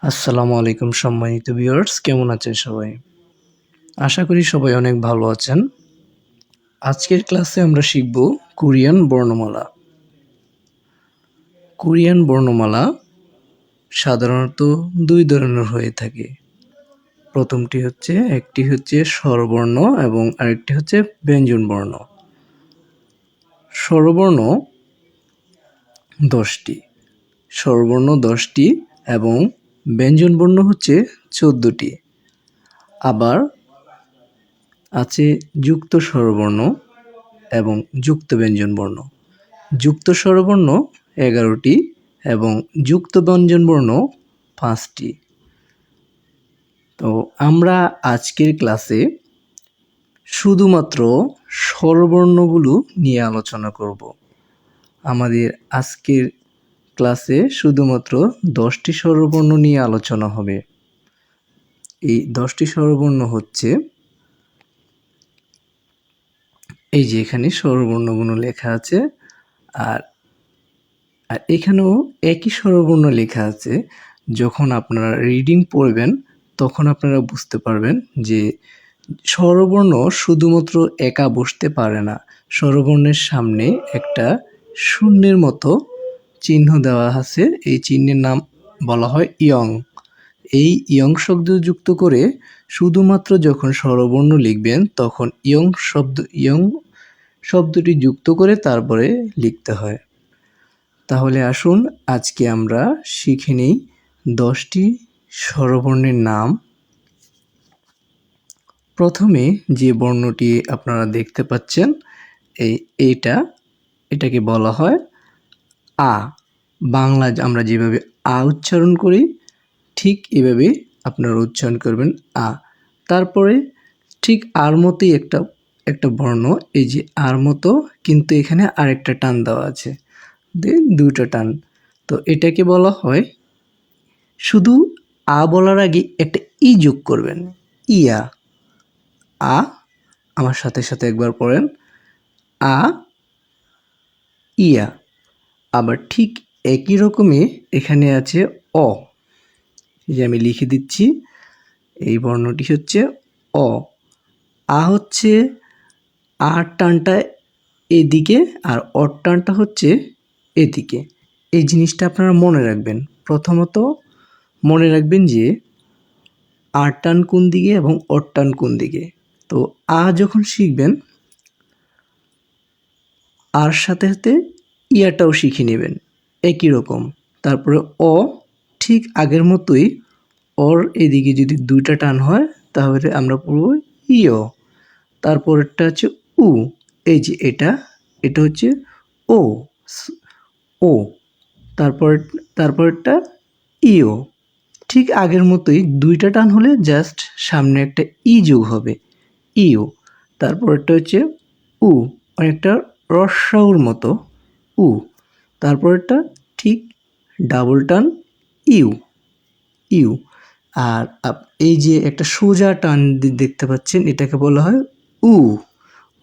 আসসালামু আলাইকুম সম্মানিত ভিউয়ার্স, কেমন আছেন সবাই? আশা করি সবাই অনেক ভালো আছেন। আজকের ক্লাসে আমরা শিখব কোরিয়ান বর্ণমালা। কোরিয়ান বর্ণমালা সাধারণত দুই ধরনের হয়ে থাকে। একটি হচ্ছে স্বরবর্ণ এবং আরেকটি হচ্ছে ব্যঞ্জনবর্ণ। স্বরবর্ণ 10টি, স্বরবর্ণ 10টি এবং ব্যঞ্জনবর্ণ হচ্ছে 14টি। আবার আছে যুক্ত স্বরবর্ণ এবং যুক্ত ব্যঞ্জনবর্ণ। যুক্ত স্বরবর্ণ 11টি এবং যুক্ত ব্যঞ্জনবর্ণ 5টি। তো আমরা আজকের ক্লাসে শুধুমাত্র স্বরবর্ণগুলো নিয়ে আলোচনা করব। আমাদের আজকের ক্লাসে শুধুমাত্র 10টি স্বরবর্ণ নিয়ে আলোচনা হবে। এই 10টি স্বরবর্ণ হচ্ছে, এই যে এখানে স্বরবর্ণগুলো লেখা আছে, আর এখানেও একই স্বরবর্ণ লেখা আছে। যখন আপনারা রিডিং পড়বেন তখন আপনারা বুঝতে পারবেন যে স্বরবর্ণ শুধুমাত্র একা বসতে পারে না। স্বরবর্ণের সামনে একটা শূন্যের মতো চিহ্ন দেওয়া আছে। এই চিহ্নের নাম বলা হয় ইয়ং। এই ইয়ং শব্দ যুক্ত করে শুধুমাত্র যখন স্বরবর্ণ লিখবেন তখন ইয়ং শব্দটি যুক্ত করে তারপরে লিখতে হয়। তাহলে আসুন আজকে আমরা শিখে নিই 10টি স্বরবর্ণের নাম। প্রথমে যে বর্ণটি আপনারা দেখতে পাচ্ছেন, এটাকে বলা হয় আ। বাংলা আমরা যেভাবে আ উচ্চারণ করি ঠিক এভাবে আপনারা উচ্চারণ করবেন আ। তারপরে ঠিক আর মতোই একটা বর্ণ, এই যে আর মতো, কিন্তু এখানে আরেকটা টান দেওয়া আছে, দুইটা টান। তো এটাকে বলা হয়, শুধু আ বলার আগে একটা ই যোগ করবেন, ইয়া। আ, আমার সাথে সাথে একবার পড়েন, আ, ইয়া। আবার ঠিক একই রকমই এখানে আছে অ। এই যে আমি লিখে দিচ্ছি, এই বর্ণটি হচ্ছে অ। আ হচ্ছে আর টানটা এদিকে আর অর টানটা হচ্ছে এদিকে। এই জিনিসটা আপনারা মনে রাখবেন। প্রথমত মনে রাখবেন যে আর টান কোন দিকে এবং অর টান কোন দিকে। তো আ যখন শিখবেন আর সাথে সাথে ইয়াটাও শিখে নেবেন একই রকম। তারপরে অ ঠিক আগের মতোই, অর এদিকে যদি দুইটা টান হয় তাহলে আমরা পড়ব ইয়। তারপরেরটা হচ্ছে উ, এই যে এটা হচ্ছে ও, ও। তারপরেরটা ইও। ঠিক আগের মতোই দুইটা টান হলে জাস্ট সামনে একটা ই যোগ হবে, ইও। তারপরেরটা হচ্ছে উ, অনেকটা রস্যাউর মতো, উ। তারপরেরটা ঠিক ডাবল টান, ইউ, ইউ। আর এই যে একটা সোজা টান দেখতে পাচ্ছেন, এটাকে বলা হয় উ।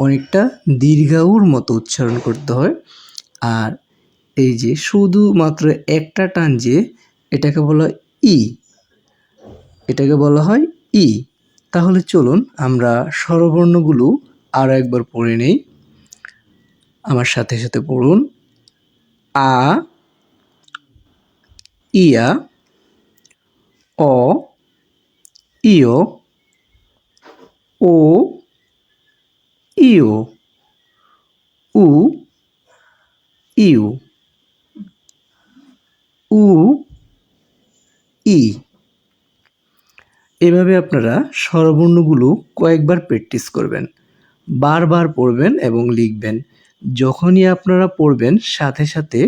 অনেকটা দীর্ঘাউর মতো উচ্চারণ করতে হয়। আর এই যে শুধুমাত্র একটা টান, যে এটাকে বলা হয় ই, এটাকে বলা হয় ই। তাহলে চলুন আমরা স্বরবর্ণগুলো আরও একবার পড়ে নেই। আমার সাথে সাথে পড়ুন, আ, ইয়া, অ, ইয়, ও, ইউ, উ, ইউ, উ, ই। এভাবে আপনারা স্বরবর্ণগুলো কয়েকবার প্র্যাকটিস করবেন, বারবার পড়বেন এবং লিখবেন। যখনই আপনারা পড়বেন সাথে সাথে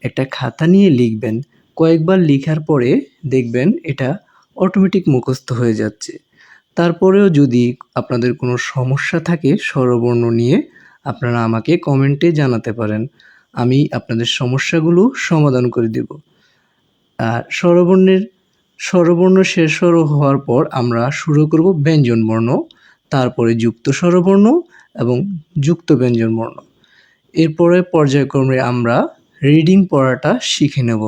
একটা খাতা নিয়ে লিখবেন। কয়েকবার লেখার পরে দেখবেন এটা অটোমেটিক মুখস্থ হয়ে যাচ্ছে। তারপরেও যদি আপনাদের কোনো সমস্যা থাকে স্বরবর্ণ নিয়ে, আপনারা আমাকে কমেন্টে জানাতে পারেন। আমি আপনাদের সমস্যাগুলো সমাধান করে দেব। আর স্বরবর্ণ শেষ হওয়ার পর আমরা শুরু করব ব্যঞ্জনবর্ণ, তারপরে যুক্ত স্বরবর্ণ এবং যুক্ত ব্যঞ্জনবর্ণ। এরপরে পর্যায়ক্রমে আমরা রিডিং পড়াটা শিখে নেব।